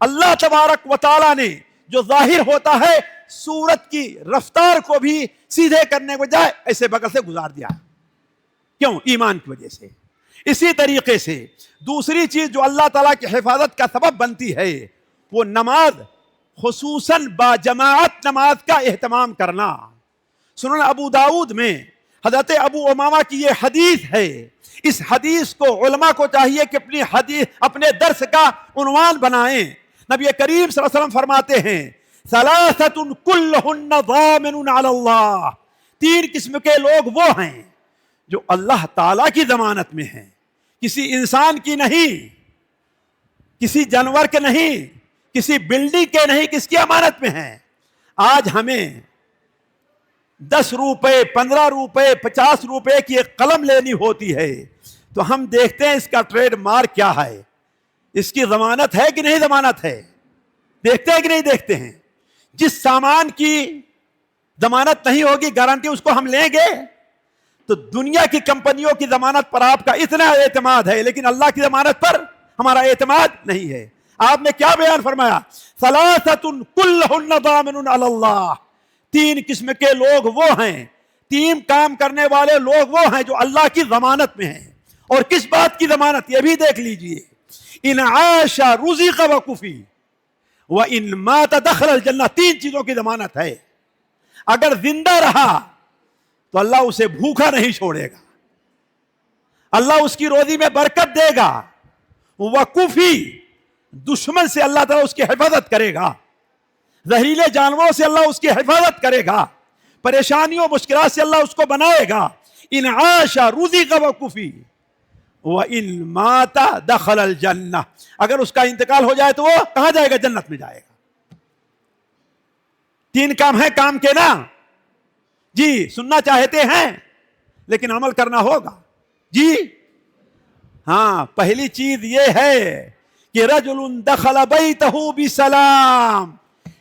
اللہ تبارک و تعالیٰ نے جو ظاہر ہوتا ہے سورت کی رفتار کو بھی سیدھے کرنے کو جائے ایسے بغل سے گزار دیا۔ کیوں؟ ایمان کی وجہ سے۔ اسی طریقے سے دوسری چیز جو اللہ تعالیٰ کی حفاظت کا سبب بنتی ہے وہ نماز، خصوصاً با جماعت نماز کا اہتمام کرنا۔ سنن ابو داؤد میں حضرت ابو امامہ کی یہ حدیث ہے، اس حدیث کو علماء کو چاہیے کہ اپنے درس کا عنوان بنائیں۔ نبی کریم صلی اللہ علیہ وسلم فرماتے ہیں، ثلاثۃ کلہن ضامن علی اللہ، 3 قسم کے لوگ وہ ہیں جو اللہ تعالیٰ کی ضمانت میں ہیں کسی انسان کی نہیں، کسی جانور کے نہیں، کسی بلڈنگ کے نہیں، کس کی امانت میں ہیں؟ آج ہمیں 10 روپے 15 روپے 50 روپے کی ایک قلم لینی ہوتی ہے تو ہم دیکھتے ہیں اس کا ٹریڈ مارک کیا ہے، اس کی ضمانت ہے کہ نہیں ضمانت ہے، دیکھتے ہیں کہ نہیں دیکھتے ہیں؟ جس سامان کی ضمانت نہیں ہوگی، گارنٹی، اس کو ہم لیں گے؟ تو دنیا کی کمپنیوں کی ضمانت پر آپ کا اتنا اعتماد ہے، لیکن اللہ کی ضمانت پر ہمارا اعتماد نہیں ہے۔ آپ نے کیا بیان فرمایا؟ ثلاثۃ کلہن ضامن علی اللہ، 3 قسم کے لوگ وہ ہیں، 3 کام کرنے والے لوگ وہ ہیں جو اللہ کی ضمانت میں ہیں۔ اور کس بات کی ضمانت؟ یہ بھی دیکھ لیجئے، ان عاش رزق وکفی وان مات دخل الجنہ، 3 چیزوں کی ضمانت ہے۔ اگر زندہ رہا تو اللہ اسے بھوکا نہیں چھوڑے گا، اللہ اس کی روزی میں برکت دے گا، وکفی، دشمن سے اللہ تعالیٰ اس کی حفاظت کرے گا، زہریلے جانوروں سے اللہ اس کی حفاظت کرے گا، پریشانیوں مشکلات سے اللہ اس کو بنائے گا۔ ان عاش رزق وکفی وان مات دخل الجنہ، اگر اس کا انتقال ہو جائے تو وہ کہاں جائے گا؟ جنت میں جائے گا۔ 3 کام ہیں، کام کے نا جی، سننا چاہتے ہیں لیکن عمل کرنا ہوگا جی۔ ہاں، پہلی چیز یہ ہے کہ رجل دخل بیتہ بسلام،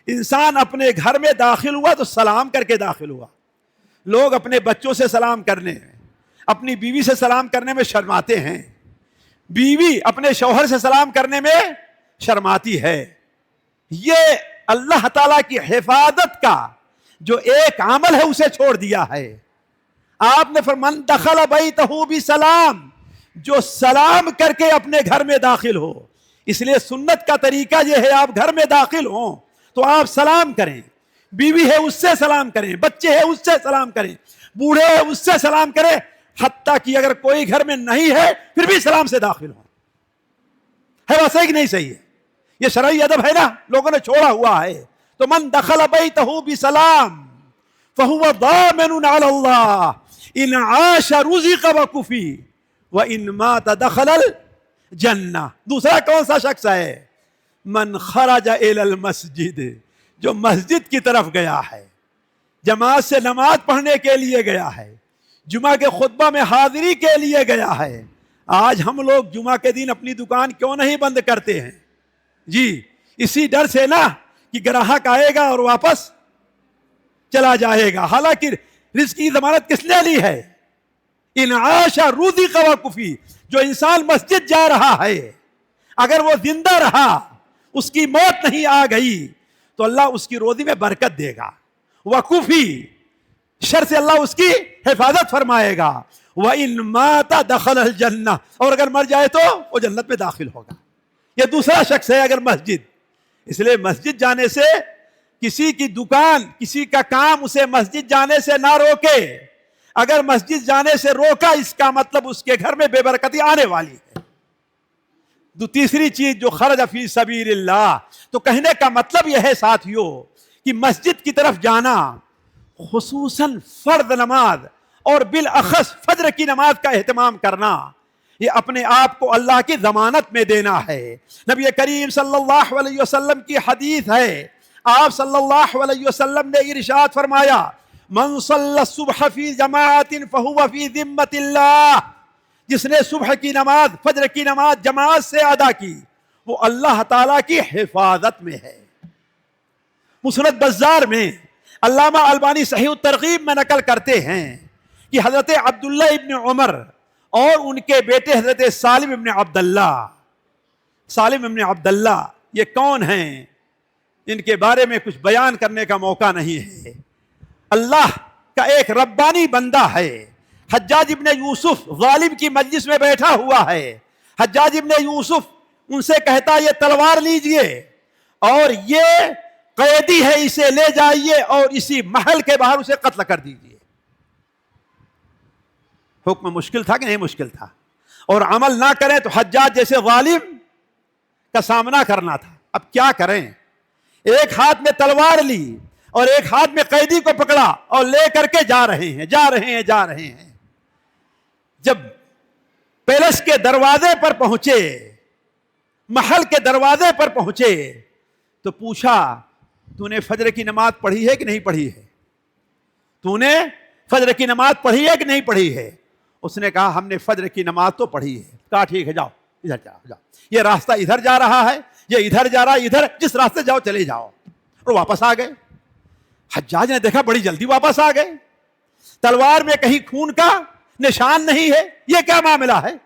انسان اپنے گھر میں داخل ہوا تو سلام کر کے داخل ہوا۔ لوگ اپنے بچوں سے سلام کرنے، اپنی بیوی سے سلام کرنے میں شرماتے ہیں، بیوی اپنے شوہر سے سلام کرنے میں شرماتی ہے۔ یہ اللہ تعالیٰ کی حفاظت کا جو ایک عمل ہے اسے چھوڑ دیا ہے۔ آپ نے فرمایا من دخل بیتہ بسلام، جو سلام کر کے اپنے گھر میں داخل ہو۔ اس لیے سنت کا طریقہ یہ ہے، آپ گھر میں داخل ہوں تو آپ سلام کریں، بیوی ہے اس سے سلام کریں، بچے ہے اس سے سلام کریں، بوڑھے ہے اس سے سلام کریں، حتیٰ کہ اگر کوئی گھر میں نہیں ہے پھر بھی سلام سے داخل ہوں۔ ہے وہ صحیح کہ نہیں صحیح ہے؟ یہ شرعی ادب ہے نا، لوگوں نے چھوڑا ہوا ہے۔ تو من دخل بیتہ بسلام فهو ضامن علی اللہ ان عاش رزق وکفی وان مات دخل الجنہ۔ دوسرا کون سا شخص ہے؟ من خرج الی المسجد، جو مسجد کی طرف گیا ہے، جماعت سے نماز پڑھنے کے لیے گیا ہے، جمعہ کے خطبہ میں حاضری کے لیے گیا ہے۔ آج ہم لوگ جمعہ کے دن اپنی دکان کیوں نہیں بند کرتے ہیں جی؟ اسی ڈر سے نا کہ گراہک آئے گا اور واپس چلا جائے گا، حالانکہ رزق کی ضمانت کس نے لی ہے؟ ان عاش رزق وکفی، جو انسان مسجد جا رہا ہے اگر وہ زندہ رہا، اس کی موت نہیں آ گئی تو اللہ اس کی روزی میں برکت دے گا، وکفی، شر سے اللہ اس کی حفاظت فرمائے گا، وَإِن مَاتَ دَخَلَ الْجَنَّةِ، اور اگر مر جائے تو وہ جنت میں داخل ہوگا۔ یہ دوسرا شخص ہے۔ اگر مسجد، اس لیے مسجد جانے سے کسی کی دکان، کسی کا کام اسے مسجد جانے سے نہ روکے۔ اگر مسجد جانے سے روکا اس کا مطلب اس کے گھر میں بے برکتی آنے والی ہے۔ تیسری چیز جو خرج فی سبیل اللہ، تو کہنے کا مطلب یہ ہے ساتھیوں کہ مسجد کی طرف جانا، خصوصاً فرض نماز اور بالاخص فجر کی نماز کا اہتمام کرنا، یہ اپنے آپ کو اللہ کی ضمانت میں دینا ہے۔ نبی کریم صلی اللہ علیہ وسلم کی حدیث ہے، آپ صلی اللہ علیہ وسلم نے ارشاد فرمایا من صلی الصبح فی جماعت فہو فی ذمۃ اللہ، جس نے صبح کی نماز، فجر کی نماز جماعت سے ادا کی وہ اللہ تعالیٰ کی حفاظت میں ہے۔ مسند بزار میں علامہ البانی صحیح الترغیب میں نقل کرتے ہیں کہ حضرت عبداللہ ابن عمر اور ان کے بیٹے حضرت سالم ابن عبداللہ، یہ کون ہیں؟ ان کے بارے میں کچھ بیان کرنے کا موقع نہیں ہے۔ اللہ کا ایک ربانی بندہ ہے۔ حجاج ابن یوسف ظالم کی مجلس میں بیٹھا ہوا ہے، حجاج ابن یوسف ان سے کہتا یہ تلوار لیجئے اور یہ قیدی ہے، اسے لے جائیے اور اسی محل کے باہر اسے قتل کر دیجئے۔ حکم مشکل تھا کہ نہیں مشکل تھا؟ اور عمل نہ کریں تو حجاج جیسے ظالم کا سامنا کرنا تھا۔ اب کیا کریں؟ ایک ہاتھ میں تلوار لی اور ایک ہاتھ میں قیدی کو پکڑا اور لے کر کے جا رہے ہیں۔ جب پیلس کے دروازے پر پہنچے، محل کے دروازے پر پہنچے تو پوچھا تو نے فجر کی نماز پڑھی ہے کہ نہیں پڑھی ہے؟ تو نے فجر کی نماز پڑھی ہے کہ نہیں پڑھی ہے؟ اس نے کہا ہم نے فجر کی نماز تو پڑھی ہے۔ کہا ٹھیک ہے، جاؤ ادھر جاؤ، یہ راستہ ادھر جا رہا ہے، یہ ادھر جا رہا ہے، ادھر جس راستے جاؤ چلے جاؤ۔ اور واپس آ گئے۔ حجاج نے دیکھا بڑی جلدی واپس آ گئے، تلوار میں کہیں خون کا نشان نہیں ہے، یہ کیا معاملہ ہے؟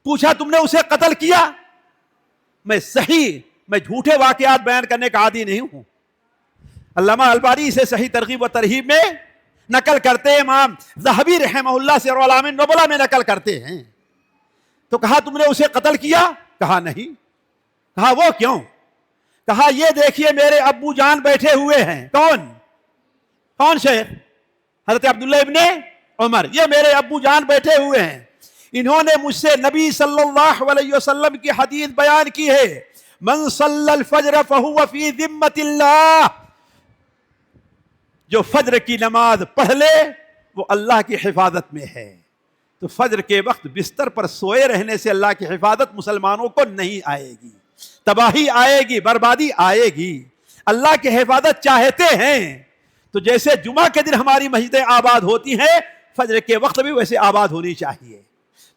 پوچھا تم نے اسے قتل کیا؟ میں جھوٹے واقعات بیان کرنے کا عادی نہیں ہوں۔ علامہ البانی سے صحیح ترغیب و ترہیب میں نقل کرتے ہیں، امام ذہبی رحمہ اللہ سے علماء نبلا میں نقل کرتے ہیں۔ تو کہا تم نے اسے قتل کیا؟ کہا نہیں۔ کہا وہ کیوں؟ کہا یہ دیکھیے میرے ابو جان بیٹھے ہوئے ہیں۔ کون شیخ؟ حضرت عبداللہ ابن عمر۔ یہ میرے ابو جان بیٹھے ہوئے ہیں، انہوں نے مجھ سے نبی صلی اللہ علیہ وسلم کی حدیث بیان کی ہے، من صلی الفجر فہو فی ذمۃ اللہ، جو فجر کی نماز پڑھ لے وہ اللہ کی حفاظت میں ہے۔ تو فجر کے وقت بستر پر سوئے رہنے سے اللہ کی حفاظت مسلمانوں کو نہیں آئے گی، تباہی آئے گی، بربادی آئے گی۔ اللہ کی حفاظت چاہتے ہیں تو جیسے جمعہ کے دن ہماری مسجدیں آباد ہوتی ہیں، فجر کے وقت بھی ویسے آباد ہونی چاہیے۔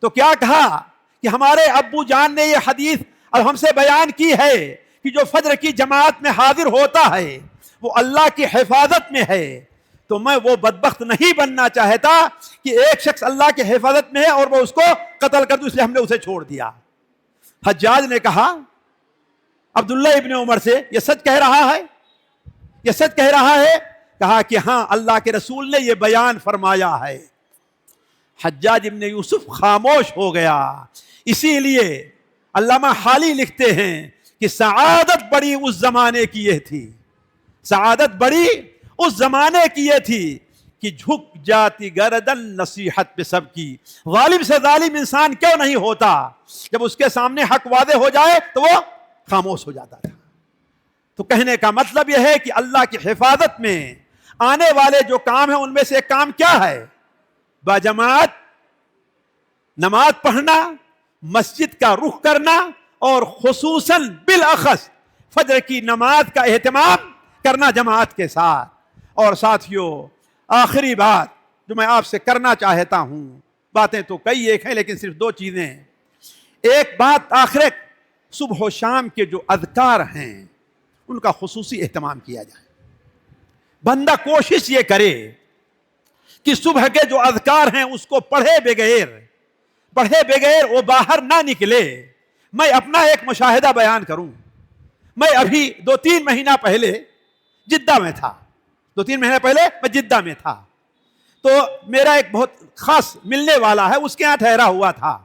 تو کیا کہا کہ ہمارے ابو جان نے یہ حدیث اب ہم سے بیان کی ہے کہ جو فجر کی جماعت میں حاضر ہوتا ہے وہ اللہ کی حفاظت میں ہے۔ تو میں وہ بدبخت نہیں بننا چاہتا کہ ایک شخص اللہ کی حفاظت میں ہے اور وہ اس کو قتل کر دوں، اس لیے ہم نے اسے چھوڑ دیا۔ حجاج نے کہا عبداللہ ابن عمر سے یہ سچ کہہ رہا ہے؟ یہ سچ کہہ رہا ہے؟ کہا کہ ہاں اللہ کے رسول نے یہ بیان فرمایا ہے۔ حجاج ابن یوسف خاموش ہو گیا۔ اسی لیے علامہ حالی لکھتے ہیں کہ سعادت بڑی اس زمانے کی یہ تھی، سعادت بڑی اس زمانے کی یہ تھی کہ جھک جاتی گردن نصیحت پہ سب کی۔ غالب سے ظالم انسان کیوں نہیں ہوتا؟ جب اس کے سامنے حق واضح ہو جائے تو وہ خاموش ہو جاتا تھا۔ تو کہنے کا مطلب یہ ہے کہ اللہ کی حفاظت میں آنے والے جو کام ہیں ان میں سے ایک کام کیا ہے؟ باجماعت نماز پڑھنا، مسجد کا رخ کرنا، اور خصوصاً بالاخص فجر کی نماز کا اہتمام کرنا جماعت کے ساتھ۔ اور ساتھیوں، آخری بات جو میں آپ سے کرنا چاہتا ہوں، باتیں تو کئی ایک ہیں لیکن صرف دو چیزیں ہیں۔ ایک بات آخر، صبح و شام کے جو اذکار ہیں ان کا خصوصی اہتمام کیا جائے۔ بندہ کوشش یہ کرے کہ صبح کے جو اذکار ہیں اس کو پڑھے بغیر وہ باہر نہ نکلے۔ میں اپنا ایک مشاہدہ بیان کروں۔ میں ابھی 2-3 مہینہ پہلے جدہ میں تھا، 2-3 مہینے پہلے میں جدہ میں تھا۔ تو میرا ایک بہت خاص ملنے والا ہے، اس کے یہاں ٹھہرا ہوا تھا۔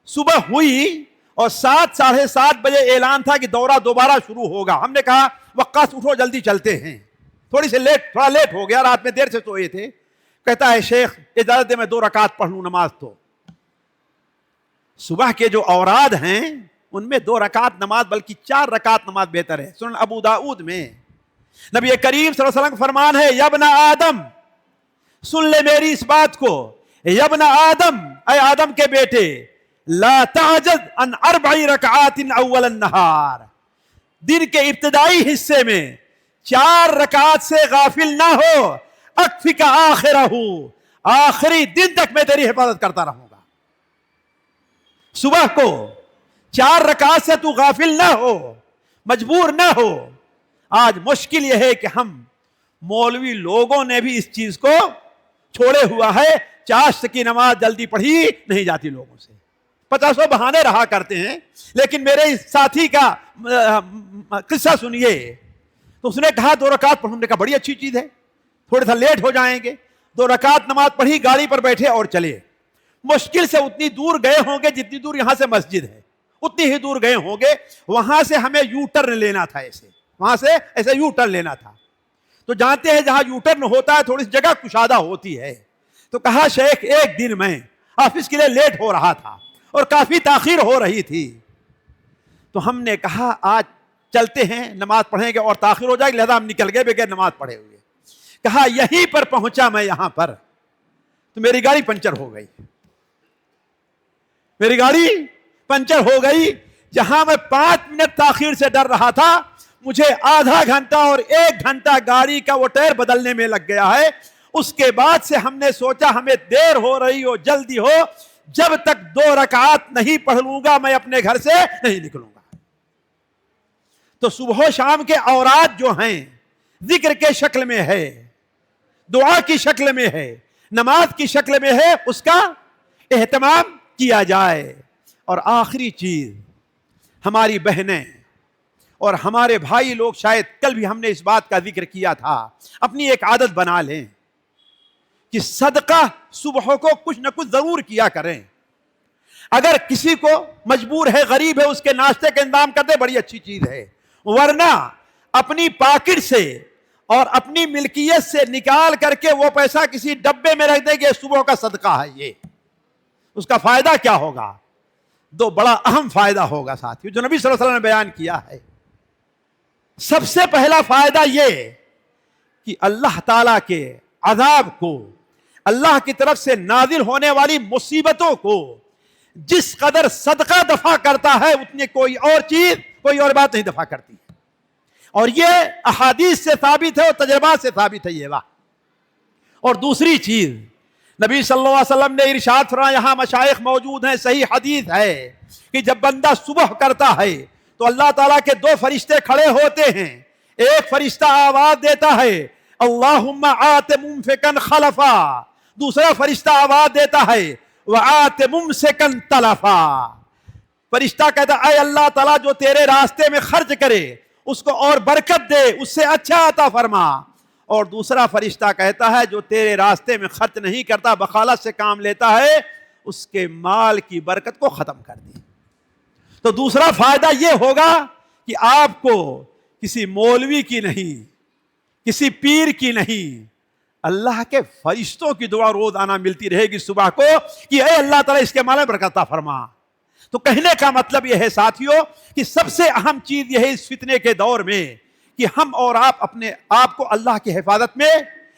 صبح ہوئی اور 7 – 7:30 بجے اعلان تھا کہ دورہ دوبارہ شروع ہوگا۔ ہم نے کہا وقاص اٹھو جلدی چلتے ہیں۔ تھوڑا لیٹ ہو گیا، رات میں دیر سے سوئے تھے۔ کہتا ہے شیخ اجازت دے میں 2 رکعت پڑھ لوں نماز۔ تو صبح کے جو اوراد ہیں ان میں 2 رکعت نماز بلکہ 4 رکعت نماز بہتر ہے۔ سنن ابو داؤد میں نبی کریم صلی اللہ علیہ وسلم کا فرمان ہے، یا ابن آدم، سن لے میری اس بات کو، یا ابن آدم، اے آدم کے بیٹے، لا تعجز عن 4 رکعات اول النہار، دن کے ابتدائی حصے میں 4 رکعات سے غافل نہ ہو، اکفک آخرہ، آخری دن تک میں تیری حفاظت کرتا رہوں گا۔ صبح کو 4 رکعات سے تو غافل نہ ہو، مجبور نہ ہو۔ آج مشکل یہ ہے کہ ہم مولوی لوگوں نے بھی اس چیز کو چھوڑے ہوا ہے۔ چاشت کی نماز جلدی پڑھی نہیں جاتی لوگوں سے، 50 بہانے رہا کرتے ہیں۔ لیکن میرے اس ساتھی کا قصہ سنیے، تو اس نے کہا 2 رکعت پڑھوں۔ نے کہا بڑی اچھی چیز ہے، تھوڑا سا لیٹ ہو جائیں گے۔ 2 رکعت نماز پڑھی، گاڑی پر بیٹھے اور چلے۔ مشکل سے اتنی دور گئے ہوں گے جتنی دور یہاں سے مسجد ہے، اتنی ہی دور گئے ہوں گے۔ وہاں سے ہمیں یو ٹرن لینا تھا، وہاں سے ایسے یو ٹرن لینا تھا۔ تو جانتے ہیں جہاں یو ٹرن ہوتا ہے تھوڑی سی جگہ کشادہ ہوتی ہے۔ تو کہا شیخ ایک دن میں آفس کے لیے لیٹ ہو رہا تھا اور کافی تاخیر ہو رہی تھی، تو ہم نے کہا آج چلتے ہیں، نماز پڑھیں گے اور تاخیر ہو جائے گی، لہذا ہم نکل گئے بغیر نماز پڑھے ہوئے۔ کہا یہیں پر پہنچا میں یہاں پر تو میری گاڑی پنچر ہو گئی۔ میری گاڑی پنچر ہو گئی، جہاں میں 5 منٹ تاخیر سے ڈر رہا تھا، مجھے آدھا گھنٹہ اور 1 گھنٹہ گاڑی کا وہ ٹائر بدلنے میں لگ گیا ہے۔ اس کے بعد سے ہم نے سوچا ہمیں دیر ہو رہی ہو، جلدی ہو، جب تک 2 رکعات نہیں پڑھ لوں گا میں اپنے گھر سے نہیں نکلوں گا۔ تو صبح و شام کے اوراد جو ہیں ذکر کے شکل میں ہے، دعا کی شکل میں ہے، نماز کی شکل میں ہے، اس کا اہتمام کیا جائے۔ اور آخری چیز، ہماری بہنیں اور ہمارے بھائی لوگ، شاید کل بھی ہم نے اس بات کا ذکر کیا تھا، اپنی ایک عادت بنا لیں کہ صدقہ صبح کو کچھ نہ کچھ ضرور کیا کریں۔ اگر کسی کو مجبور ہے، غریب ہے، اس کے ناشتے کا انتظام کر دے، بڑی اچھی چیز ہے، ورنہ اپنی پاکٹ سے اور اپنی ملکیت سے نکال کر کے وہ پیسہ کسی ڈبے میں رکھ دے کہ صبح کا صدقہ ہے۔ یہ اس کا فائدہ کیا ہوگا؟ 2 بڑا اہم فائدہ ہوگا ساتھیو، جو نبی صلی اللہ علیہ وسلم نے بیان کیا ہے۔ سب سے پہلا فائدہ یہ کہ اللہ تعالیٰ کے عذاب کو، اللہ کی طرف سے نازل ہونے والی مصیبتوں کو جس قدر صدقہ دفع کرتا ہے، اتنی کوئی اور چیز، کوئی اور بات نہیں دفع کرتی ہے۔ اور یہ احادیث سے ثابت ہے اور تجربات سے ثابت ہے یہ بات۔ اور دوسری چیز، نبی صلی اللہ علیہ وسلم نے ارشاد فرمایا، یہاں مشائخ موجود ہیں، صحیح حدیث ہے کہ جب بندہ صبح کرتا ہے تو اللہ تعالیٰ کے 2 فرشتے کھڑے ہوتے ہیں۔ ایک فرشتہ آواز دیتا ہے اللہم آت ممسکا خلفا، دوسرا فرشتہ آواز دیتا ہے وآت ممسکا تلفا۔ فرشتہ کہتا ہے اے اللہ تعالیٰ، جو تیرے راستے میں خرچ کرے اس کو اور برکت دے، اس سے اچھا عطا فرما۔ اور دوسرا فرشتہ کہتا ہے جو تیرے راستے میں خرچ نہیں کرتا، بخالت سے کام لیتا ہے، اس کے مال کی برکت کو ختم کر دی۔ تو دوسرا فائدہ یہ ہوگا کہ آپ کو کسی مولوی کی نہیں، کسی پیر کی نہیں، اللہ کے فرشتوں کی دعا روزانہ ملتی رہے گی صبح کو کہ اے اللہ تعالیٰ اس کے مال میں برکت عطا فرما۔ تو کہنے کا مطلب یہ ہے ساتھیو کہ سب سے اہم چیز یہ ہے اس فتنے کے دور میں کہ ہم اور آپ اپنے آپ کو اللہ کی حفاظت میں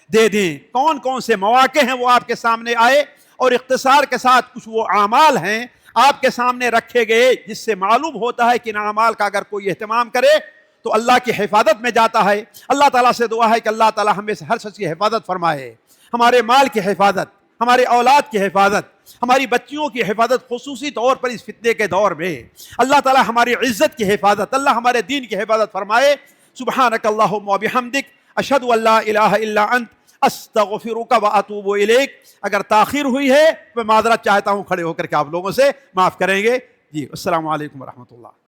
دے دیں۔ کون کون سے مواقع ہیں وہ آپ کے سامنے آئے، اور اختصار کے ساتھ کچھ وہ اعمال ہیں آپ کے سامنے رکھے گئے جس سے معلوم ہوتا ہے کہ ان اعمال کا اگر کوئی اہتمام کرے تو اللہ کی حفاظت میں جاتا ہے۔ اللہ تعالیٰ سے دعا ہے کہ اللہ تعالیٰ ہمیں سے ہر شخص کی حفاظت فرمائے، ہمارے مال کی حفاظت، ہمارے اولاد کی حفاظت، ہماری بچیوں کی حفاظت، خصوصی طور پر اس فتنے کے دور میں اللہ تعالیٰ ہماری عزت کی حفاظت، اللہ ہمارے دین کی حفاظت فرمائے۔ سبحانک اللہم و بحمدک، اشہد ان لا الہ الا انت، استغفرک و اتوب الیک۔ اگر تاخیر ہوئی ہے میں معذرت چاہتا ہوں، کھڑے ہو کر کے آپ لوگوں سے معاف کریں گے۔ جی السلام علیکم ورحمۃ اللہ۔